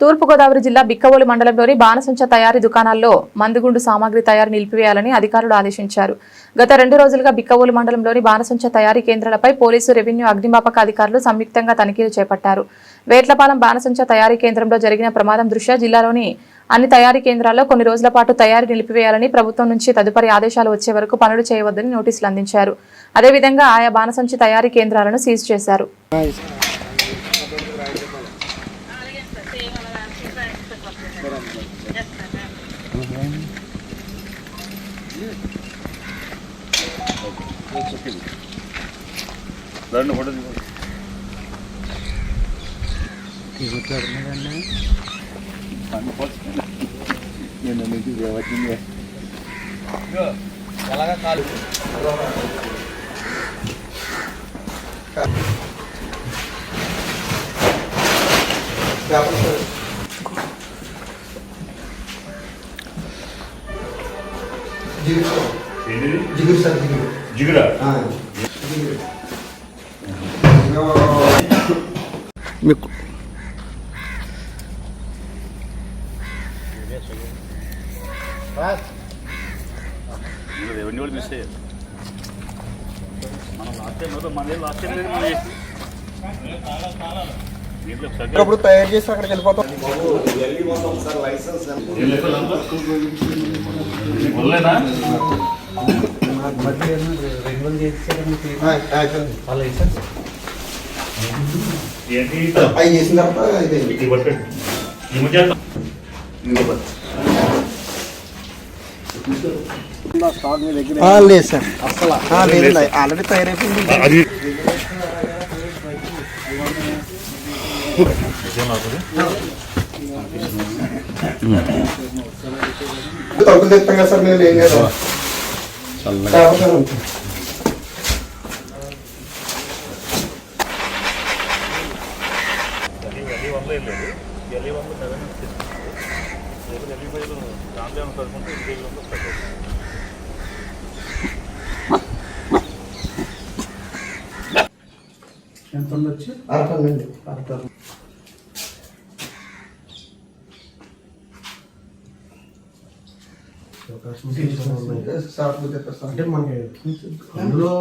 తూర్పుగోదావరి జిల్లా బిక్కవోలు మండలంలోని బాణసంచ తయారీ దుకాణాల్లో మందుగుండు సామాగ్రి తయారీ నిలిపివేయాలని అధికారులు ఆదేశించారు. గత 2 రోజులుగా బిక్కవోలు మండలంలోని బాణసంచ తయారీ కేంద్రాలపై పోలీసు, రెవెన్యూ, అగ్నిమాపక అధికారులు సంయుక్తంగా తనిఖీలు చేపట్టారు. వేట్లపాలెం బాణసంచ తయారీ కేంద్రంలో జరిగిన ప్రమాదం దృష్ట్యా జిల్లాలోని అన్ని తయారీ కేంద్రాల్లో కొన్ని రోజుల పాటు తయారీ నిలిపివేయాలని, ప్రభుత్వం నుంచి తదుపరి ఆదేశాలు వచ్చే వరకు పనులు చేయవద్దని నోటీసులు అందించారు. అదేవిధంగా ఆయా బాణసంచి తయారీ కేంద్రాలను సీజ్ చేశారు. जिगरा రెవెన్యూ మిస్ అయ్యారు. మనం ఇప్పుడు తయారు చేసి అక్కడికి వెళ్ళిపోతాం. అవి చేసిన తర్వాత లేదు సార్, అసలు లేదండి, ఆల్రెడీ తయారైపోయింది. తగ్గులు తెస్తాం కదా సార్, మేము ఏం కదా ఎంత ఉండొచ్చు? అర్థండి, అర్థం. అంటే మనకి అందులో